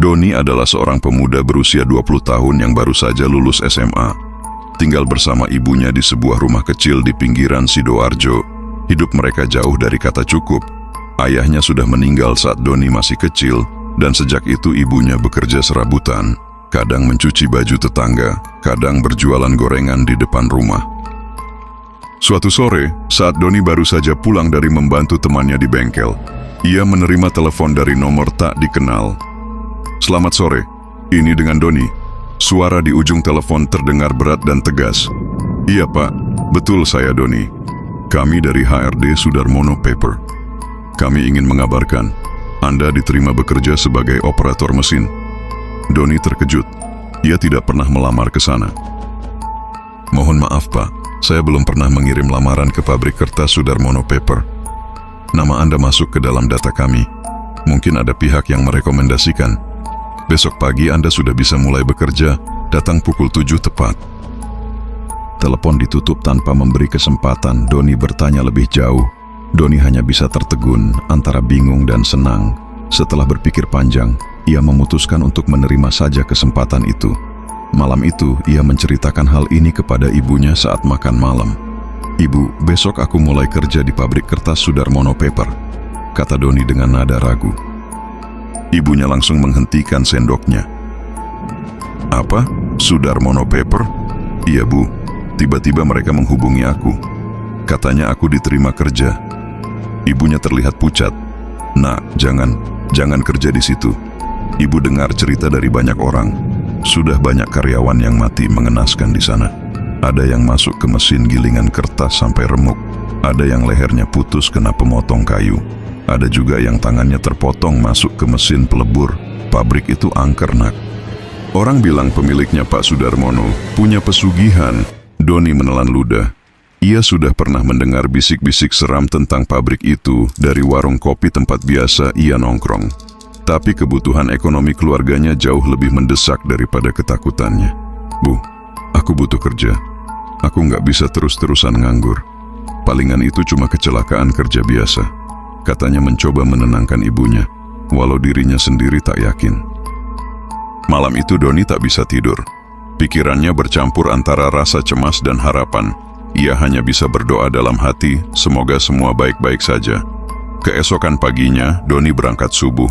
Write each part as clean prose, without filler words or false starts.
Doni adalah seorang pemuda berusia 20 tahun yang baru saja lulus SMA. Tinggal bersama ibunya di sebuah rumah kecil di pinggiran Sidoarjo. Hidup mereka jauh dari kata cukup. Ayahnya sudah meninggal saat Doni masih kecil, dan sejak itu ibunya bekerja serabutan. Kadang mencuci baju tetangga, kadang berjualan gorengan di depan rumah. Suatu sore, saat Doni baru saja pulang dari membantu temannya di bengkel, ia menerima telepon dari nomor tak dikenal. "Selamat sore, ini dengan Doni." Suara di ujung telepon terdengar berat dan tegas. "Iya Pak, betul saya Doni. Kami dari HRD Sudarmono Paper. Kami ingin mengabarkan, Anda diterima bekerja sebagai operator mesin." Doni terkejut. Ia tidak pernah melamar ke sana. "Mohon maaf Pak, saya belum pernah mengirim lamaran ke pabrik kertas Sudarmono Paper. Nama Anda masuk ke dalam data kami. Mungkin ada pihak yang merekomendasikan. Besok pagi Anda sudah bisa mulai bekerja, datang pukul 7 tepat." Telepon ditutup tanpa memberi kesempatan Doni bertanya lebih jauh. Doni hanya bisa tertegun antara bingung dan senang. Setelah berpikir panjang, ia memutuskan untuk menerima saja kesempatan itu. Malam itu, ia menceritakan hal ini kepada ibunya saat makan malam. "Ibu, besok aku mulai kerja di pabrik kertas Sudarmono Paper," kata Doni dengan nada ragu. Ibunya langsung menghentikan sendoknya. "Apa? Sudarmono Paper?" "Iya Bu, tiba-tiba mereka menghubungi aku. Katanya aku diterima kerja." Ibunya terlihat pucat. "Nak, jangan kerja di situ. Ibu dengar cerita dari banyak orang. Sudah banyak karyawan yang mati mengenaskan di sana. Ada yang masuk ke mesin gilingan kertas sampai remuk. Ada yang lehernya putus kena pemotong kayu. Ada juga yang tangannya terpotong masuk ke mesin pelebur. Pabrik itu angker, Nak. Orang bilang pemiliknya Pak Sudarmono punya pesugihan." Doni menelan ludah. Ia sudah pernah mendengar bisik-bisik seram tentang pabrik itu dari warung kopi tempat biasa ia nongkrong. Tapi kebutuhan ekonomi keluarganya jauh lebih mendesak daripada ketakutannya. "Bu, aku butuh kerja. Aku nggak bisa terus-terusan nganggur. Palingan itu cuma kecelakaan kerja biasa," katanya mencoba menenangkan ibunya, walau dirinya sendiri tak yakin. Malam itu Doni tak bisa tidur. Pikirannya bercampur antara rasa cemas dan harapan. Ia hanya bisa berdoa dalam hati, semoga semua baik-baik saja. Keesokan paginya, Doni berangkat subuh.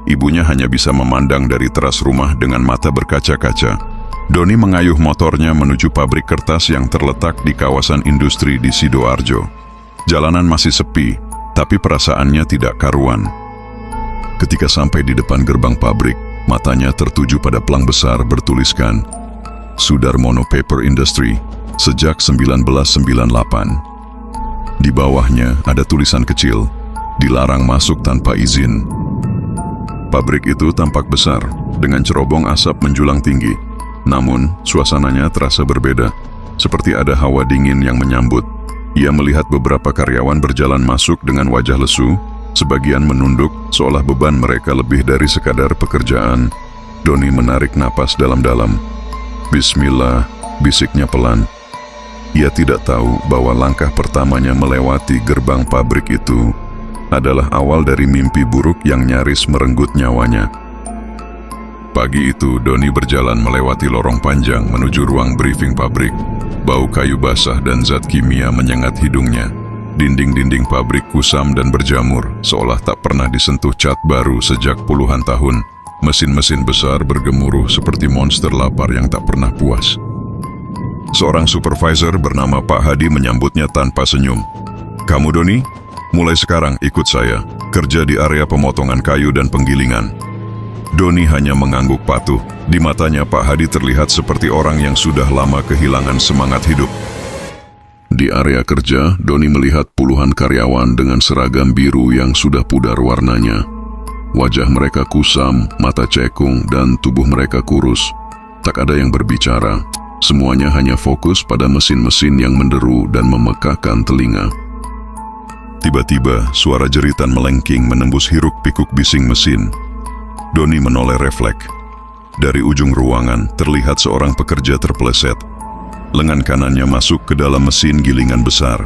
Ibunya hanya bisa memandang dari teras rumah dengan mata berkaca-kaca. Doni mengayuh motornya menuju pabrik kertas yang terletak di kawasan industri di Sidoarjo. Jalanan masih sepi, tapi perasaannya tidak karuan. Ketika sampai di depan gerbang pabrik, matanya tertuju pada pelang besar bertuliskan Sudarmono Paper Industry sejak 1998. Di bawahnya ada tulisan kecil, dilarang masuk tanpa izin. Pabrik itu tampak besar, dengan cerobong asap menjulang tinggi. Namun, suasananya terasa berbeda, seperti ada hawa dingin yang menyambut. Ia melihat beberapa karyawan berjalan masuk dengan wajah lesu, sebagian menunduk seolah beban mereka lebih dari sekadar pekerjaan. Doni menarik napas dalam-dalam. "Bismillah," bisiknya pelan. Ia tidak tahu bahwa langkah pertamanya melewati gerbang pabrik itu adalah awal dari mimpi buruk yang nyaris merenggut nyawanya. Pagi itu, Doni berjalan melewati lorong panjang menuju ruang briefing pabrik. Bau kayu basah dan zat kimia menyengat hidungnya. Dinding-dinding pabrik kusam dan berjamur, seolah tak pernah disentuh cat baru sejak puluhan tahun. Mesin-mesin besar bergemuruh seperti monster lapar yang tak pernah puas. Seorang supervisor bernama Pak Hadi menyambutnya tanpa senyum. "Kamu Doni? Mulai sekarang ikut saya, kerja di area pemotongan kayu dan penggilingan." Doni hanya mengangguk patuh. Di matanya Pak Hadi terlihat seperti orang yang sudah lama kehilangan semangat hidup. Di area kerja, Doni melihat puluhan karyawan dengan seragam biru yang sudah pudar warnanya. Wajah mereka kusam, mata cekung, dan tubuh mereka kurus. Tak ada yang berbicara. Semuanya hanya fokus pada mesin-mesin yang menderu dan memekakkan telinga. Tiba-tiba, suara jeritan melengking menembus hiruk-pikuk bising mesin. Doni menoleh refleks. Dari ujung ruangan, terlihat seorang pekerja terpeleset. Lengan kanannya masuk ke dalam mesin gilingan besar.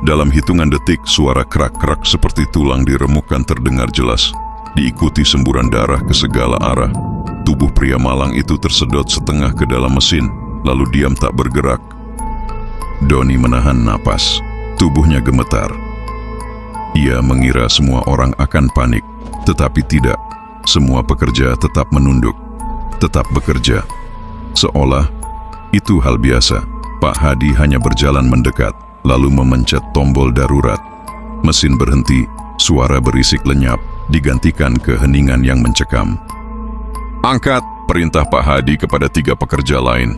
Dalam hitungan detik, suara krak-krak seperti tulang diremukkan terdengar jelas. diikuti semburan darah ke segala arah. Tubuh pria malang itu tersedot setengah ke dalam mesin, lalu diam tak bergerak. Doni menahan napas, tubuhnya gemetar. Ia mengira semua orang akan panik, tetapi tidak. Semua pekerja tetap menunduk, tetap bekerja. Seolah itu hal biasa. Pak Hadi hanya berjalan mendekat, lalu memencet tombol darurat. Mesin berhenti, suara berisik lenyap, digantikan keheningan yang mencekam. "Angkat!" perintah Pak Hadi kepada 3 pekerja lain.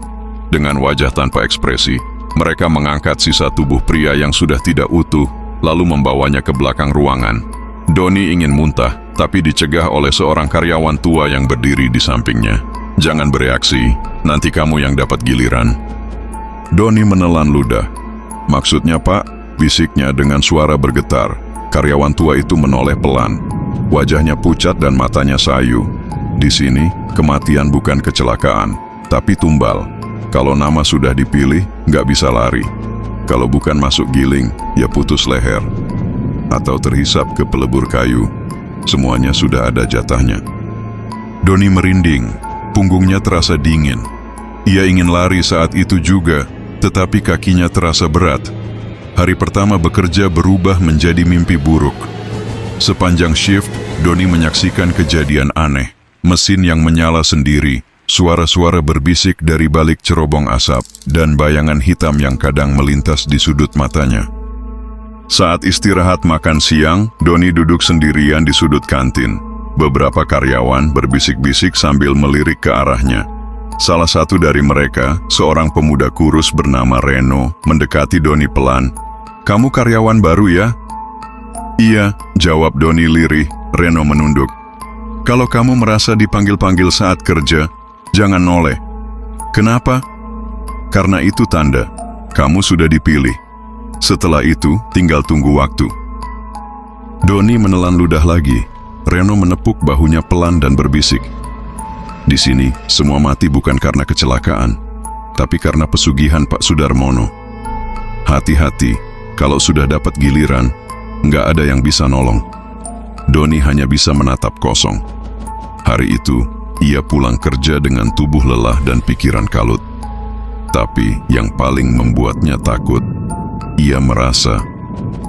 Dengan wajah tanpa ekspresi, mereka mengangkat sisa tubuh pria yang sudah tidak utuh, lalu membawanya ke belakang ruangan. Doni ingin muntah, tapi dicegah oleh seorang karyawan tua yang berdiri di sampingnya. "Jangan bereaksi, nanti kamu yang dapat giliran." Doni menelan ludah. "Maksudnya, Pak?" bisiknya dengan suara bergetar. Karyawan tua itu menoleh pelan. Wajahnya pucat dan matanya sayu. "Di sini, kematian bukan kecelakaan, tapi tumbal. Kalau nama sudah dipilih, nggak bisa lari. Kalau bukan masuk giling, ya putus leher. Atau terhisap ke pelebur kayu. Semuanya sudah ada jatahnya." Doni merinding, punggungnya terasa dingin. Ia ingin lari saat itu juga, tetapi kakinya terasa berat. Hari pertama bekerja berubah menjadi mimpi buruk. Sepanjang shift, Doni menyaksikan kejadian aneh. Mesin yang menyala sendiri, suara-suara berbisik dari balik cerobong asap, dan bayangan hitam yang kadang melintas di sudut matanya. Saat istirahat makan siang, Doni duduk sendirian di sudut kantin. Beberapa karyawan berbisik-bisik sambil melirik ke arahnya. Salah satu dari mereka, seorang pemuda kurus bernama Reno, mendekati Doni pelan. "Kamu karyawan baru ya?" "Iya," jawab Doni lirih. Reno menunduk. "Kalau kamu merasa dipanggil-panggil saat kerja, jangan noleh." "Kenapa?" "Karena itu tanda kamu sudah dipilih. Setelah itu, tinggal tunggu waktu." Doni menelan ludah lagi. Reno menepuk bahunya pelan dan berbisik. "Di sini, semua mati bukan karena kecelakaan, tapi karena pesugihan Pak Sudarmono. Hati-hati, kalau sudah dapat giliran, nggak ada yang bisa nolong." Doni hanya bisa menatap kosong. Hari itu, ia pulang kerja dengan tubuh lelah dan pikiran kalut. Tapi yang paling membuatnya takut, ia merasa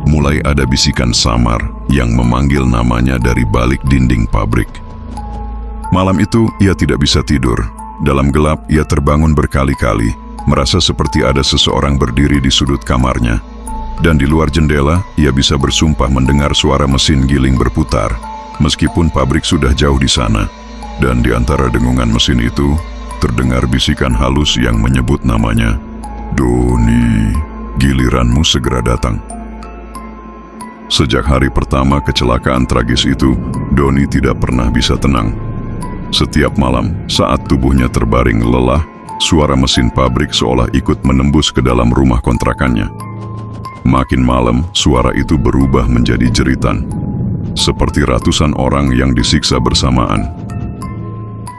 mulai ada bisikan samar yang memanggil namanya dari balik dinding pabrik. Malam itu, ia tidak bisa tidur. Dalam gelap, ia terbangun berkali-kali, merasa seperti ada seseorang berdiri di sudut kamarnya. Dan di luar jendela, ia bisa bersumpah mendengar suara mesin giling berputar, meskipun pabrik sudah jauh di sana. Dan di antara dengungan mesin itu, terdengar bisikan halus yang menyebut namanya. "Doni, giliranmu segera datang." Sejak hari pertama kecelakaan tragis itu, Doni tidak pernah bisa tenang. Setiap malam, saat tubuhnya terbaring lelah, suara mesin pabrik seolah ikut menembus ke dalam rumah kontrakannya. Makin malam, suara itu berubah menjadi jeritan, seperti ratusan orang yang disiksa bersamaan.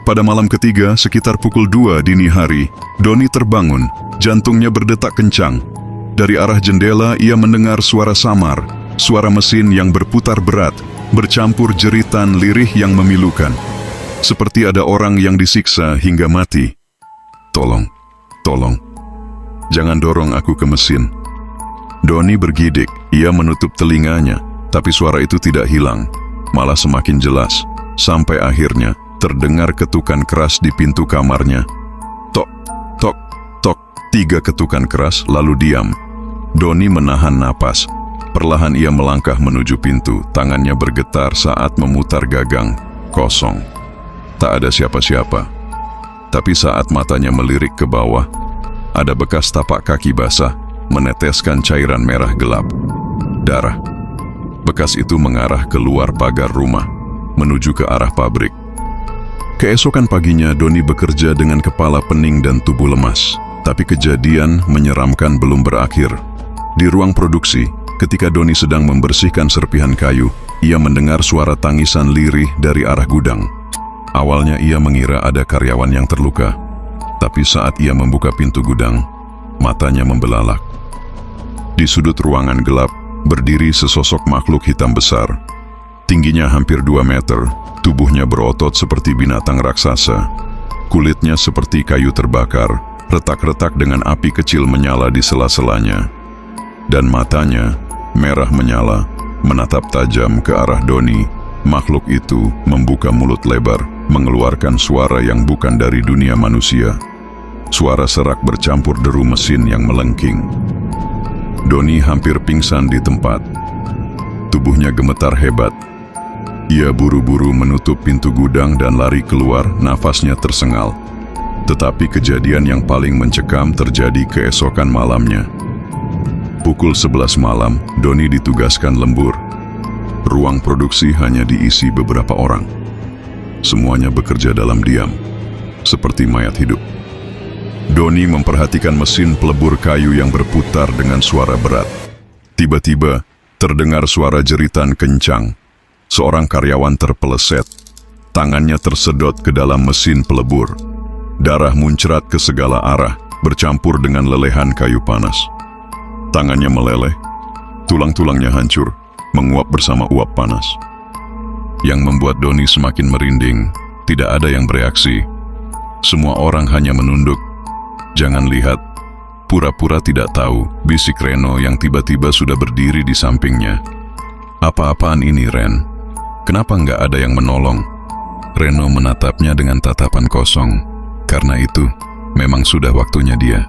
Pada malam ketiga, sekitar pukul 2 dini hari, Doni terbangun, jantungnya berdetak kencang. Dari arah jendela, ia mendengar suara samar, suara mesin yang berputar berat, bercampur jeritan lirih yang memilukan. Seperti ada orang yang disiksa hingga mati. "Tolong, tolong, jangan dorong aku ke mesin." Doni bergidik, ia menutup telinganya, tapi suara itu tidak hilang, malah semakin jelas, sampai akhirnya terdengar ketukan keras di pintu kamarnya. Tok, tok, tok, 3 ketukan keras lalu diam. Doni menahan napas. Perlahan ia melangkah menuju pintu, tangannya bergetar saat memutar gagang, kosong. Tak ada siapa-siapa. Tapi saat matanya melirik ke bawah, ada bekas tapak kaki basah, meneteskan cairan merah gelap. Darah. Bekas itu mengarah keluar pagar rumah, menuju ke arah pabrik. Keesokan paginya, Doni bekerja dengan kepala pening dan tubuh lemas. Tapi kejadian menyeramkan belum berakhir. Di ruang produksi, ketika Doni sedang membersihkan serpihan kayu, ia mendengar suara tangisan lirih dari arah gudang. Awalnya ia mengira ada karyawan yang terluka, tapi saat ia membuka pintu gudang, matanya membelalak. Di sudut ruangan gelap, berdiri sesosok makhluk hitam besar. Tingginya hampir 2 meter, tubuhnya berotot seperti binatang raksasa. Kulitnya seperti kayu terbakar, retak-retak dengan api kecil menyala di sela-selanya. Dan matanya, merah menyala, menatap tajam ke arah Doni. Makhluk itu membuka mulut lebar, mengeluarkan suara yang bukan dari dunia manusia. Suara serak bercampur deru mesin yang melengking. Doni hampir pingsan di tempat. Tubuhnya gemetar hebat. Ia buru-buru menutup pintu gudang dan lari keluar, nafasnya tersengal. Tetapi kejadian yang paling mencekam terjadi keesokan malamnya. Pukul 11 malam, Doni ditugaskan lembur. Ruang produksi hanya diisi beberapa orang. Semuanya bekerja dalam diam, seperti mayat hidup. Doni memperhatikan mesin pelebur kayu yang berputar dengan suara berat. Tiba-tiba, terdengar suara jeritan kencang. Seorang karyawan terpeleset. Tangannya tersedot ke dalam mesin pelebur. Darah muncrat ke segala arah, bercampur dengan lelehan kayu panas. Tangannya meleleh, tulang-tulangnya hancur, menguap bersama uap panas. Yang membuat Doni semakin merinding, tidak ada yang bereaksi. Semua orang hanya menunduk. "Jangan lihat," pura-pura tidak tahu, bisik Reno yang tiba-tiba sudah berdiri di sampingnya. "Apa-apaan ini, Ren? Kenapa nggak ada yang menolong?" Reno menatapnya dengan tatapan kosong. Karena itu, memang sudah waktunya dia.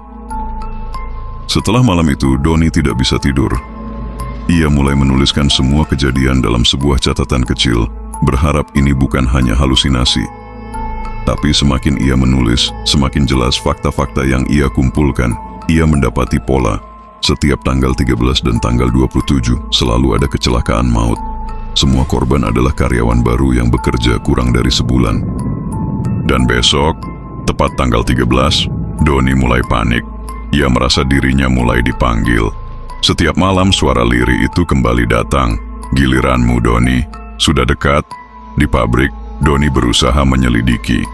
Setelah malam itu, Doni tidak bisa tidur. Ia mulai menuliskan semua kejadian dalam sebuah catatan kecil, berharap ini bukan hanya halusinasi. Tapi semakin ia menulis, semakin jelas fakta-fakta yang ia kumpulkan. Ia mendapati pola. Setiap tanggal 13 dan tanggal 27 selalu ada kecelakaan maut. Semua korban adalah karyawan baru yang bekerja kurang dari sebulan. Dan besok, tepat tanggal 13, Doni mulai panik. Ia merasa dirinya mulai dipanggil. Setiap malam suara lirih itu kembali datang. "Giliranmu, Doni. Sudah dekat." Di pabrik, Doni berusaha menyelidiki.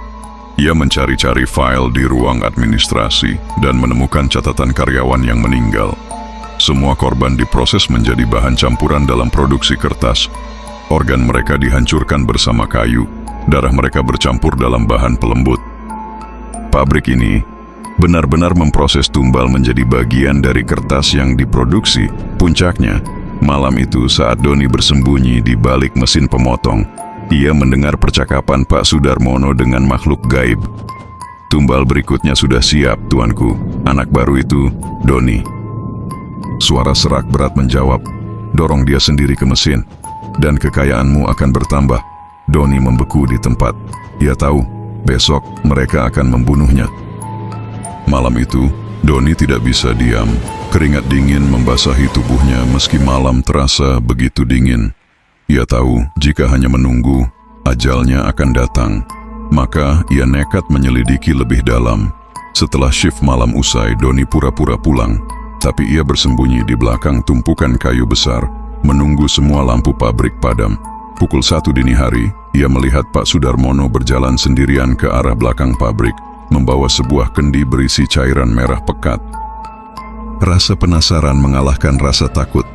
Ia mencari-cari file di ruang administrasi dan menemukan catatan karyawan yang meninggal. Semua korban diproses menjadi bahan campuran dalam produksi kertas. Organ mereka dihancurkan bersama kayu. Darah mereka bercampur dalam bahan pelembut. Pabrik ini benar-benar memproses tumbal menjadi bagian dari kertas yang diproduksi. Puncaknya, malam itu saat Doni bersembunyi di balik mesin pemotong, ia mendengar percakapan Pak Sudarmono dengan makhluk gaib. "Tumbal berikutnya sudah siap, tuanku. Anak baru itu, Doni." Suara serak berat menjawab, "Dorong dia sendiri ke mesin, dan kekayaanmu akan bertambah." Doni membeku di tempat. Ia tahu, besok mereka akan membunuhnya. Malam itu, Doni tidak bisa diam. Keringat dingin membasahi tubuhnya meski malam terasa begitu dingin. Ia tahu jika hanya menunggu, ajalnya akan datang. Maka ia nekat menyelidiki lebih dalam. Setelah shift malam usai, Doni pura-pura pulang. Tapi ia bersembunyi di belakang tumpukan kayu besar, menunggu semua lampu pabrik padam. Pukul 1 dini hari, ia melihat Pak Sudarmono berjalan sendirian ke arah belakang pabrik, membawa sebuah kendi berisi cairan merah pekat. Rasa penasaran mengalahkan rasa takut.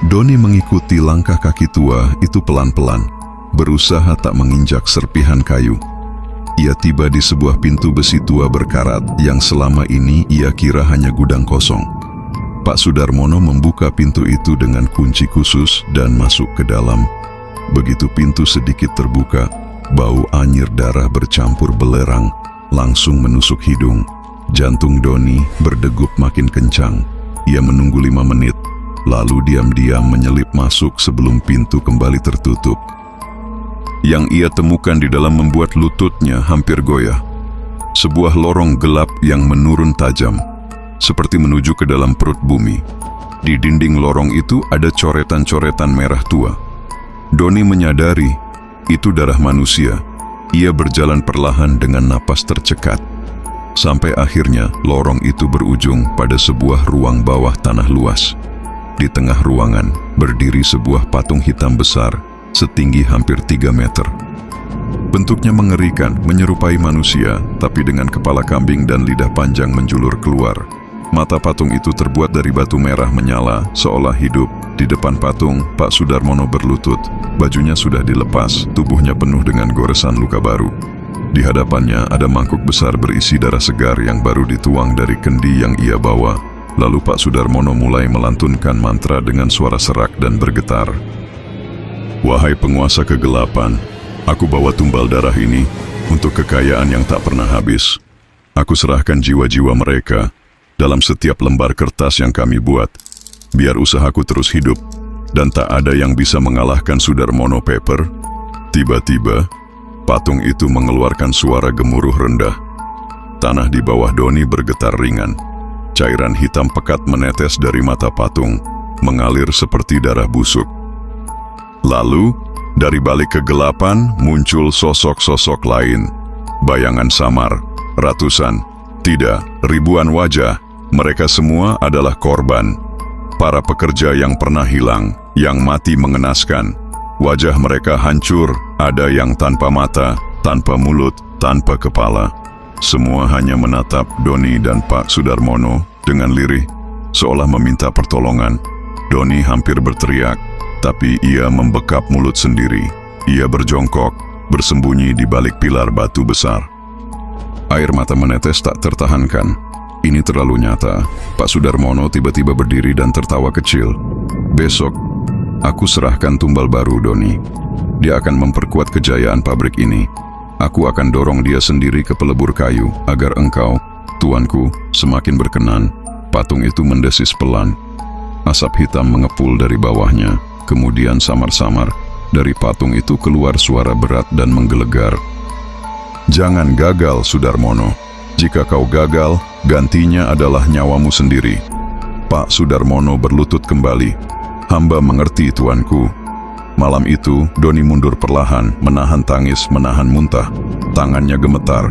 Doni mengikuti langkah kaki tua itu pelan-pelan, berusaha tak menginjak serpihan kayu. Ia tiba di sebuah pintu besi tua berkarat yang selama ini ia kira hanya gudang kosong. Pak Sudarmono membuka pintu itu dengan kunci khusus dan masuk ke dalam. Begitu pintu sedikit terbuka, bau anyir darah bercampur belerang, langsung menusuk hidung. Jantung Doni berdegup makin kencang. Ia menunggu 5 menit, lalu diam-diam menyelip masuk sebelum pintu kembali tertutup. Yang ia temukan di dalam membuat lututnya hampir goyah. Sebuah lorong gelap yang menurun tajam, seperti menuju ke dalam perut bumi. Di dinding lorong itu ada coretan-coretan merah tua. Doni menyadari itu darah manusia. Ia berjalan perlahan dengan napas tercekat. Sampai akhirnya lorong itu berujung pada sebuah ruang bawah tanah luas. Di tengah ruangan berdiri sebuah patung hitam besar, setinggi hampir 3 meter. Bentuknya mengerikan, menyerupai manusia, tapi dengan kepala kambing dan lidah panjang menjulur keluar. Mata patung itu terbuat dari batu merah menyala, seolah hidup. Di depan patung, Pak Sudarmono berlutut. Bajunya sudah dilepas, tubuhnya penuh dengan goresan luka baru. Di hadapannya ada mangkuk besar berisi darah segar yang baru dituang dari kendi yang ia bawa. Lalu Pak Sudarmono mulai melantunkan mantra dengan suara serak dan bergetar. Wahai penguasa kegelapan, aku bawa tumbal darah ini untuk kekayaan yang tak pernah habis. Aku serahkan jiwa-jiwa mereka dalam setiap lembar kertas yang kami buat, biar usahaku terus hidup dan tak ada yang bisa mengalahkan Sudarmono Paper. Tiba-tiba, patung itu mengeluarkan suara gemuruh rendah. Tanah di bawah Doni bergetar ringan. Cairan hitam pekat menetes dari mata patung, mengalir seperti darah busuk. Lalu, dari balik kegelapan muncul sosok-sosok lain. Bayangan samar, ratusan, tidak, ribuan wajah. Mereka semua adalah korban. Para pekerja yang pernah hilang, yang mati mengenaskan. Wajah mereka hancur, ada yang tanpa mata, tanpa mulut, tanpa kepala. Semua hanya menatap Doni dan Pak Sudarmono dengan lirih, seolah meminta pertolongan. Doni hampir berteriak, tapi ia membekap mulut sendiri. Ia berjongkok, bersembunyi di balik pilar batu besar. Air mata menetes tak tertahankan. Ini terlalu nyata. Pak Sudarmono tiba-tiba berdiri dan tertawa kecil. Besok, aku serahkan tumbal baru Doni. Dia akan memperkuat kejayaan pabrik ini. Aku akan dorong dia sendiri ke pelebur kayu agar engkau, tuanku, semakin berkenan. Patung itu mendesis pelan. Asap hitam mengepul dari bawahnya. Kemudian samar-samar dari patung itu keluar suara berat dan menggelegar. Jangan gagal, Sudarmono. Jika kau gagal, gantinya adalah nyawamu sendiri. Pak Sudarmono berlutut kembali. Hamba mengerti, tuanku. Malam itu, Doni mundur perlahan, menahan tangis, menahan muntah. Tangannya gemetar.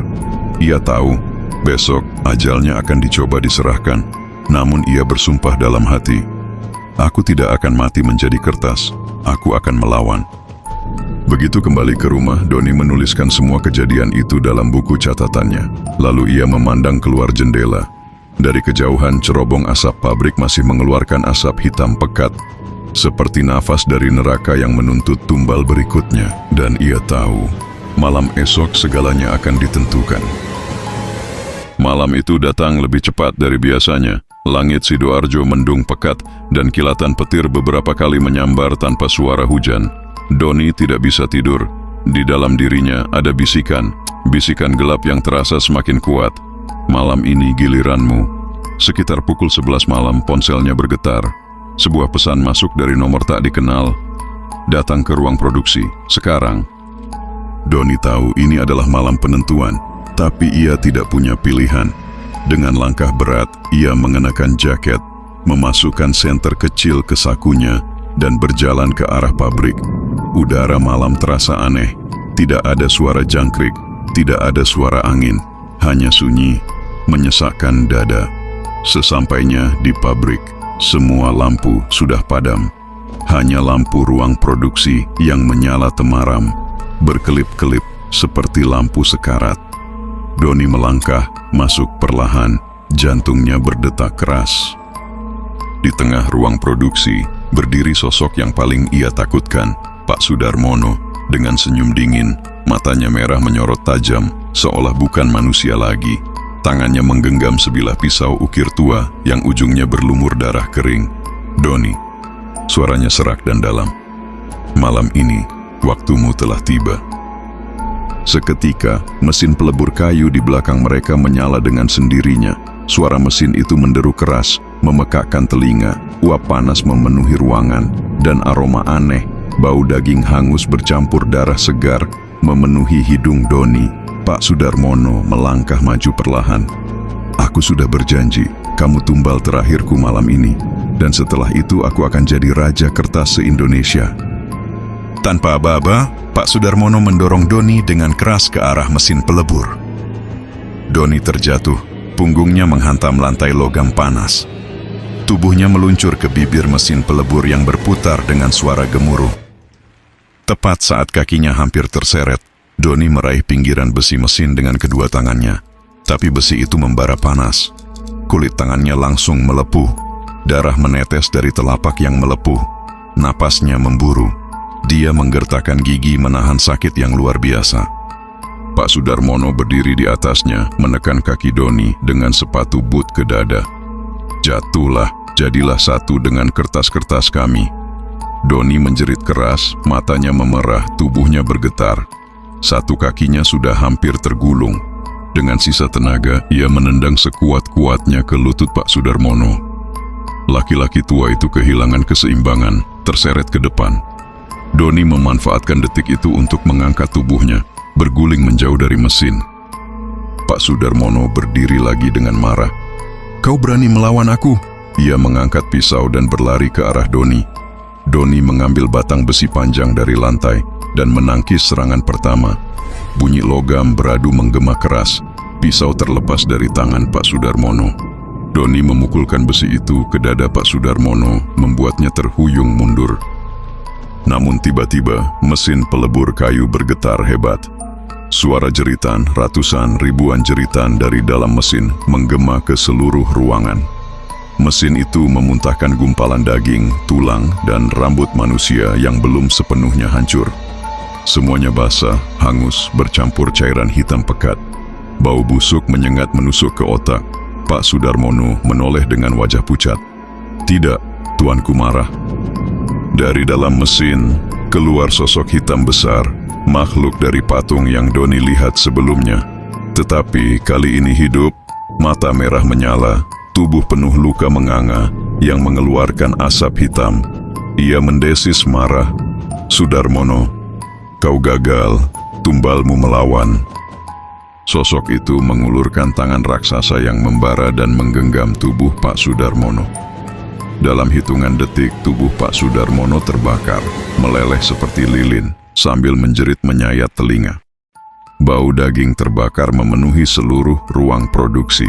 Ia tahu, besok ajalnya akan dicoba diserahkan. Namun ia bersumpah dalam hati, aku tidak akan mati menjadi kertas. Aku akan melawan. Begitu kembali ke rumah, Doni menuliskan semua kejadian itu dalam buku catatannya. Lalu ia memandang keluar jendela. Dari kejauhan, cerobong asap pabrik masih mengeluarkan asap hitam pekat, seperti nafas dari neraka yang menuntut tumbal berikutnya. Dan ia tahu, malam esok segalanya akan ditentukan. Malam itu datang lebih cepat dari biasanya. Langit Sidoarjo mendung pekat dan kilatan petir beberapa kali menyambar tanpa suara hujan. Doni tidak bisa tidur. Di dalam dirinya ada bisikan, bisikan gelap yang terasa semakin kuat. Malam ini giliranmu. Sekitar pukul 11 malam ponselnya bergetar. Sebuah pesan masuk dari nomor tak dikenal. Datang ke ruang produksi, sekarang. Doni tahu ini adalah malam penentuan, tapi ia tidak punya pilihan. Dengan langkah berat, ia mengenakan jaket, memasukkan senter kecil ke sakunya, dan berjalan ke arah pabrik. Udara malam terasa aneh. Tidak ada suara jangkrik, tidak ada suara angin, hanya sunyi, menyesakkan dada. Sesampainya di pabrik, semua lampu sudah padam. Hanya lampu ruang produksi yang menyala temaram, berkelip-kelip seperti lampu sekarat. Doni melangkah, masuk perlahan, jantungnya berdetak keras. Di tengah ruang produksi, berdiri sosok yang paling ia takutkan, Pak Sudarmono, dengan senyum dingin, matanya merah menyorot tajam, seolah bukan manusia lagi. Tangannya menggenggam sebilah pisau ukir tua yang ujungnya berlumur darah kering. Doni, suaranya serak dan dalam. Malam ini, waktumu telah tiba. Seketika, mesin pelebur kayu di belakang mereka menyala dengan sendirinya. Suara mesin itu menderu keras, memekakkan telinga. Uap panas memenuhi ruangan, dan aroma aneh, bau daging hangus bercampur darah segar, memenuhi hidung Doni. Pak Sudarmono melangkah maju perlahan. Aku sudah berjanji, kamu tumbal terakhirku malam ini. Dan setelah itu aku akan jadi raja kertas se-Indonesia. Tanpa aba-aba, Pak Sudarmono mendorong Doni dengan keras ke arah mesin pelebur. Doni terjatuh, punggungnya menghantam lantai logam panas. Tubuhnya meluncur ke bibir mesin pelebur yang berputar dengan suara gemuruh. Tepat saat kakinya hampir terseret, Doni meraih pinggiran besi mesin dengan kedua tangannya. Tapi besi itu membara panas. Kulit tangannya langsung melepuh. Darah menetes dari telapak yang melepuh. napasnya memburu. Dia menggertakkan gigi menahan sakit yang luar biasa. Pak Sudarmono berdiri di atasnya, menekan kaki Doni dengan sepatu boot ke dada. Jatuhlah, jadilah satu dengan kertas-kertas kami. Doni menjerit keras, matanya memerah, tubuhnya bergetar. Satu kakinya sudah hampir tergulung. Dengan sisa tenaga, ia menendang sekuat-kuatnya ke lutut Pak Sudarmono. Laki-laki tua itu kehilangan keseimbangan, terseret ke depan. Doni memanfaatkan detik itu untuk mengangkat tubuhnya, berguling menjauh dari mesin. Pak Sudarmono berdiri lagi dengan marah. "Kau berani melawan aku?" Ia mengangkat pisau dan berlari ke arah Doni. Doni mengambil batang besi panjang dari lantai dan menangkis serangan pertama. Bunyi logam beradu menggema keras. Pisau terlepas dari tangan Pak Sudarmono. Doni memukulkan besi itu ke dada Pak Sudarmono, membuatnya terhuyung mundur. Namun tiba-tiba mesin pelebur kayu bergetar hebat. Suara jeritan, ratusan ribuan jeritan dari dalam mesin menggema ke seluruh ruangan. Mesin itu memuntahkan gumpalan daging, tulang, dan rambut manusia yang belum sepenuhnya hancur. Semuanya basah, hangus, bercampur cairan hitam pekat. Bau busuk menyengat menusuk ke otak. Pak Sudarmono menoleh dengan wajah pucat. "Tidak, tuanku marah." Dari dalam mesin, keluar sosok hitam besar, makhluk dari patung yang Doni lihat sebelumnya. Tetapi kali ini hidup, mata merah menyala, tubuh penuh luka menganga yang mengeluarkan asap hitam. Ia mendesis marah, "Sudarmono, kau gagal, tumbalmu melawan." Sosok itu mengulurkan tangan raksasa yang membara dan menggenggam tubuh Pak Sudarmono. Dalam hitungan detik, tubuh Pak Sudarmono terbakar, meleleh seperti lilin, sambil menjerit menyayat telinga. Bau daging terbakar memenuhi seluruh ruang produksi.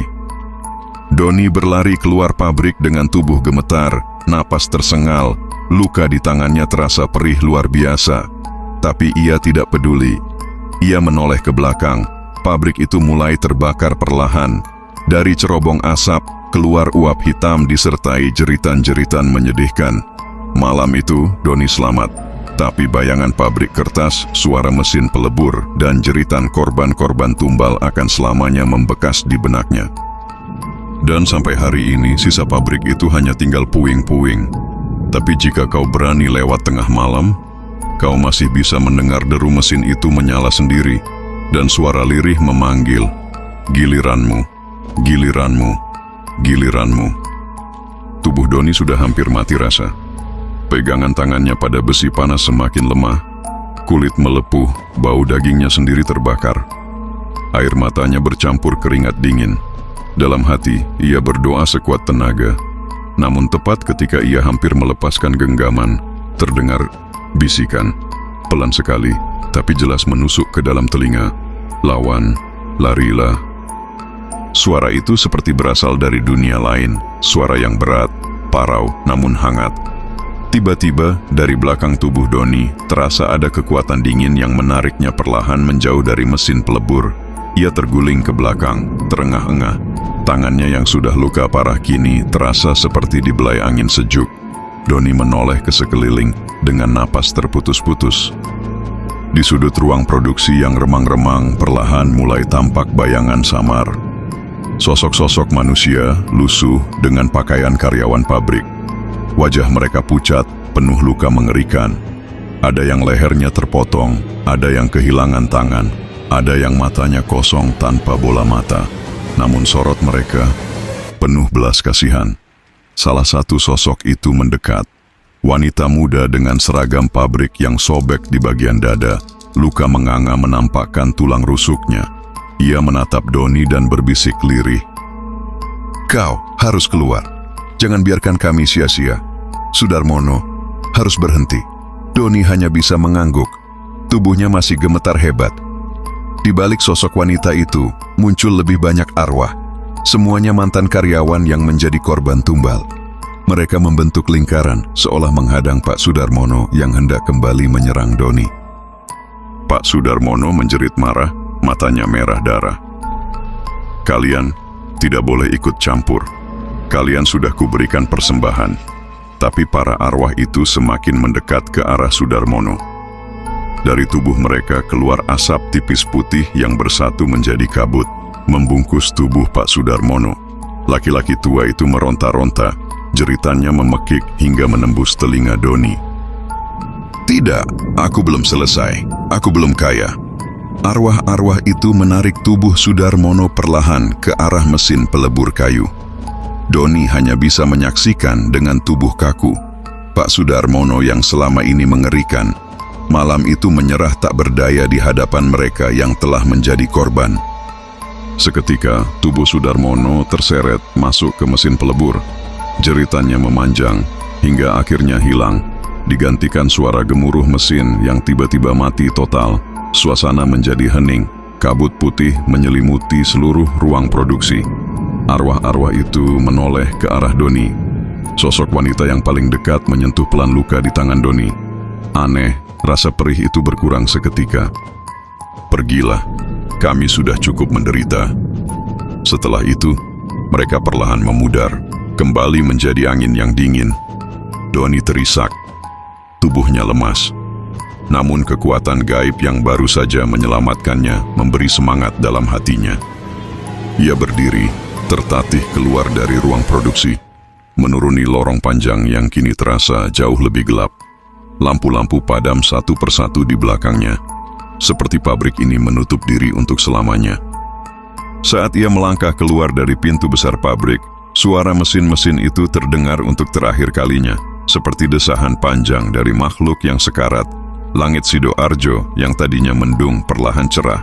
Doni berlari keluar pabrik dengan tubuh gemetar, napas tersengal, luka di tangannya terasa perih luar biasa. Tapi ia tidak peduli. Ia menoleh ke belakang. Pabrik itu mulai terbakar perlahan. Dari cerobong asap, keluar uap hitam disertai jeritan-jeritan menyedihkan. Malam itu, Doni selamat. Tapi bayangan pabrik kertas, suara mesin pelebur, dan jeritan korban-korban tumbal akan selamanya membekas di benaknya. Dan sampai hari ini, sisa pabrik itu hanya tinggal puing-puing. Tapi jika kau berani lewat tengah malam, kau masih bisa mendengar deru mesin itu menyala sendiri, dan suara lirih memanggil, "Giliranmu, giliranmu, giliranmu." Tubuh Doni sudah hampir mati rasa. Pegangan tangannya pada besi panas semakin lemah, kulit melepuh, bau dagingnya sendiri terbakar. Air matanya bercampur keringat dingin. Dalam hati, ia berdoa sekuat tenaga. Namun tepat ketika ia hampir melepaskan genggaman, terdengar bisikan, pelan sekali, tapi jelas menusuk ke dalam telinga. "Lawan, larilah." Suara itu seperti berasal dari dunia lain, suara yang berat, parau, namun hangat. Tiba-tiba, dari belakang tubuh Doni, terasa ada kekuatan dingin yang menariknya perlahan menjauh dari mesin pelebur. Ia terguling ke belakang, terengah-engah. Tangannya yang sudah luka parah kini terasa seperti dibelai angin sejuk. Doni menoleh ke sekeliling dengan napas terputus-putus. Di sudut ruang produksi yang remang-remang, perlahan mulai tampak bayangan samar. Sosok-sosok manusia lusuh dengan pakaian karyawan pabrik. Wajah mereka pucat, penuh luka mengerikan. Ada yang lehernya terpotong, ada yang kehilangan tangan, ada yang matanya kosong tanpa bola mata. Namun sorot mereka penuh belas kasihan. Salah satu sosok itu mendekat. Wanita muda dengan seragam pabrik yang sobek di bagian dada, luka menganga menampakkan tulang rusuknya. Ia menatap Doni dan berbisik lirih, "Kau harus keluar. Jangan biarkan kami sia-sia. Sudarmono harus berhenti." Doni hanya bisa mengangguk. Tubuhnya masih gemetar hebat. Di balik sosok wanita itu, muncul lebih banyak arwah. Semuanya mantan karyawan yang menjadi korban tumbal. Mereka membentuk lingkaran, seolah menghadang Pak Sudarmono yang hendak kembali menyerang Doni. Pak Sudarmono menjerit marah, matanya merah darah. "Kalian tidak boleh ikut campur. Kalian sudah kuberikan persembahan. Tapi para arwah itu semakin mendekat ke arah Sudarmono. Dari tubuh mereka keluar asap tipis putih yang bersatu menjadi kabut, membungkus tubuh Pak Sudarmono. Laki-laki tua itu meronta-ronta, jeritannya memekik hingga menembus telinga Doni. "Tidak, aku belum selesai. Aku belum kaya." Arwah-arwah itu menarik tubuh Sudarmono perlahan ke arah mesin pelebur kayu. Doni hanya bisa menyaksikan dengan tubuh kaku. Pak Sudarmono yang selama ini mengerikan, malam itu menyerah tak berdaya di hadapan mereka yang telah menjadi korban. Seketika, tubuh Sudarmono terseret masuk ke mesin pelebur. Jeritannya memanjang hingga akhirnya hilang, digantikan suara gemuruh mesin yang tiba-tiba mati total. Suasana menjadi hening, kabut putih menyelimuti seluruh ruang produksi. Arwah-arwah itu menoleh ke arah Doni. Sosok wanita yang paling dekat menyentuh pelan luka di tangan Doni. Aneh, rasa perih itu berkurang seketika. "Pergilah, kami sudah cukup menderita." Setelah itu, mereka perlahan memudar, kembali menjadi angin yang dingin. Doni terisak, tubuhnya lemas. Namun kekuatan gaib yang baru saja menyelamatkannya memberi semangat dalam hatinya. Ia berdiri, tertatih keluar dari ruang produksi, menuruni lorong panjang yang kini terasa jauh lebih gelap. Lampu-lampu padam satu persatu di belakangnya, seperti pabrik ini menutup diri untuk selamanya. Saat ia melangkah keluar dari pintu besar pabrik, suara mesin-mesin itu terdengar untuk terakhir kalinya, seperti desahan panjang dari makhluk yang sekarat. Langit Sidoarjo yang tadinya mendung perlahan cerah.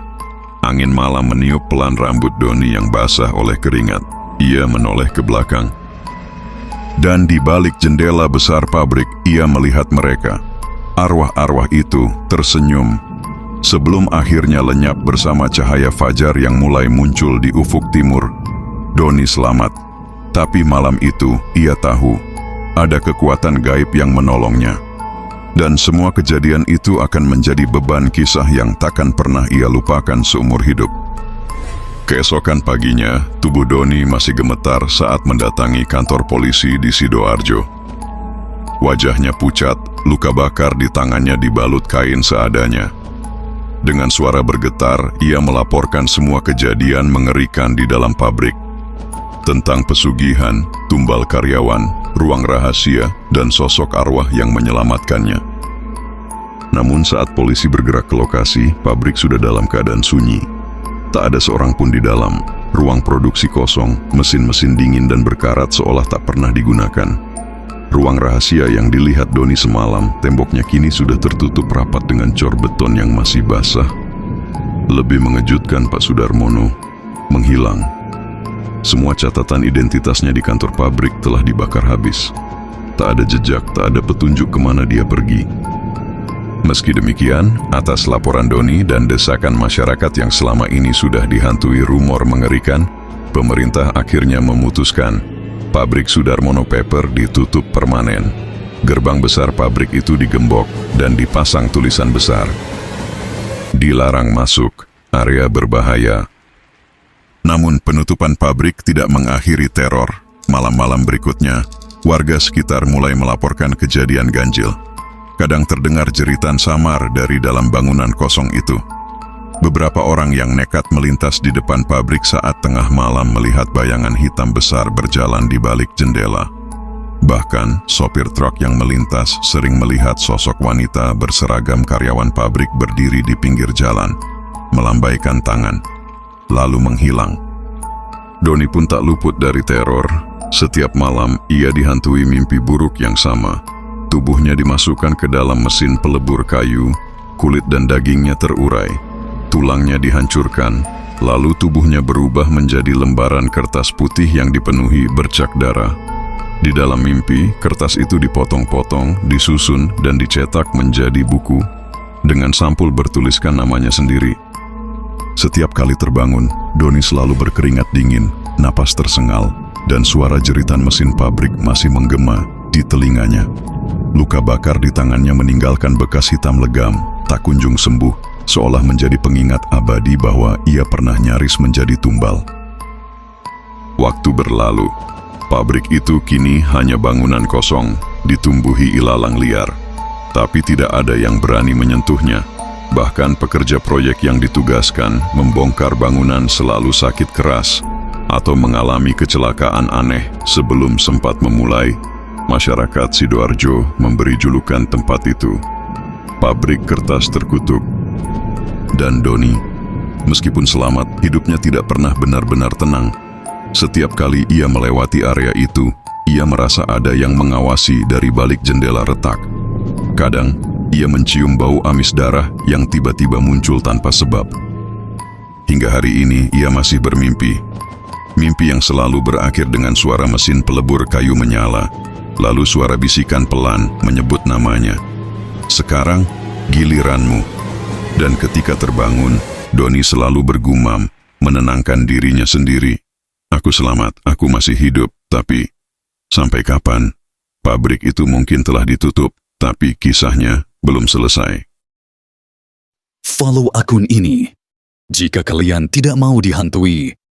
Angin malam meniup pelan rambut Doni yang basah oleh keringat. Ia menoleh ke belakang. Dan di balik jendela besar pabrik, ia melihat mereka. Arwah-arwah itu tersenyum, sebelum akhirnya lenyap bersama cahaya fajar yang mulai muncul di ufuk timur. Doni selamat, tapi malam itu ia tahu ada kekuatan gaib yang menolongnya. Dan semua kejadian itu akan menjadi beban kisah yang takkan pernah ia lupakan seumur hidup. Keesokan paginya, tubuh Doni masih gemetar saat mendatangi kantor polisi di Sidoarjo. Wajahnya pucat, luka bakar di tangannya dibalut kain seadanya. Dengan suara bergetar, ia melaporkan semua kejadian mengerikan di dalam pabrik. Tentang pesugihan, tumbal karyawan, ruang rahasia, dan sosok arwah yang menyelamatkannya. Namun saat polisi bergerak ke lokasi, pabrik sudah dalam keadaan sunyi. Tak ada seorang pun di dalam. Ruang produksi kosong, mesin-mesin dingin dan berkarat seolah tak pernah digunakan. Ruang rahasia yang dilihat Doni semalam, temboknya kini sudah tertutup rapat dengan cor beton yang masih basah. Lebih mengejutkan, Pak Sudarmono menghilang. Semua catatan identitasnya di kantor pabrik telah dibakar habis. Tak ada jejak, tak ada petunjuk kemana dia pergi. Meski demikian, atas laporan Doni dan desakan masyarakat yang selama ini sudah dihantui rumor mengerikan, pemerintah akhirnya memutuskan pabrik Sudarmono Paper ditutup permanen. Gerbang besar pabrik itu digembok dan dipasang tulisan besar, "Dilarang masuk, area berbahaya." Namun penutupan pabrik tidak mengakhiri teror. Malam-malam berikutnya, warga sekitar mulai melaporkan kejadian ganjil. Kadang terdengar jeritan samar dari dalam bangunan kosong itu. Beberapa orang yang nekat melintas di depan pabrik saat tengah malam melihat bayangan hitam besar berjalan di balik jendela. Bahkan, sopir truk yang melintas sering melihat sosok wanita berseragam karyawan pabrik berdiri di pinggir jalan, melambaikan tangan, lalu menghilang. Doni pun tak luput dari teror. Setiap malam ia dihantui mimpi buruk yang sama. Tubuhnya dimasukkan ke dalam mesin pelebur kayu, kulit dan dagingnya terurai, tulangnya dihancurkan, lalu tubuhnya berubah menjadi lembaran kertas putih yang dipenuhi bercak darah. Di dalam mimpi, kertas itu dipotong-potong, disusun dan dicetak menjadi buku dengan sampul bertuliskan namanya sendiri. Setiap kali terbangun, Doni selalu berkeringat dingin, napas tersengal, dan suara jeritan mesin pabrik masih menggema di telinganya. Luka bakar di tangannya meninggalkan bekas hitam legam, tak kunjung sembuh, seolah menjadi pengingat abadi bahwa ia pernah nyaris menjadi tumbal. Waktu berlalu, pabrik itu kini hanya bangunan kosong, ditumbuhi ilalang liar. Tapi tidak ada yang berani menyentuhnya. Bahkan pekerja proyek yang ditugaskan membongkar bangunan selalu sakit keras atau mengalami kecelakaan aneh sebelum sempat memulai. Masyarakat Sidoarjo memberi julukan tempat itu pabrik kertas terkutuk. Dan Doni, meskipun selamat, hidupnya tidak pernah benar-benar tenang. Setiap kali ia melewati area itu, ia merasa ada yang mengawasi dari balik jendela retak. Kadang, ia mencium bau amis darah yang tiba-tiba muncul tanpa sebab. Hingga hari ini, ia masih bermimpi. Mimpi yang selalu berakhir dengan suara mesin pelebur kayu menyala, lalu suara bisikan pelan menyebut namanya. Sekarang, giliranmu. Dan ketika terbangun, Doni selalu bergumam, menenangkan dirinya sendiri. Aku selamat, aku masih hidup, tapi sampai kapan? Pabrik itu mungkin telah ditutup, tapi kisahnya belum selesai. Follow akun ini jika kalian tidak mau dihantui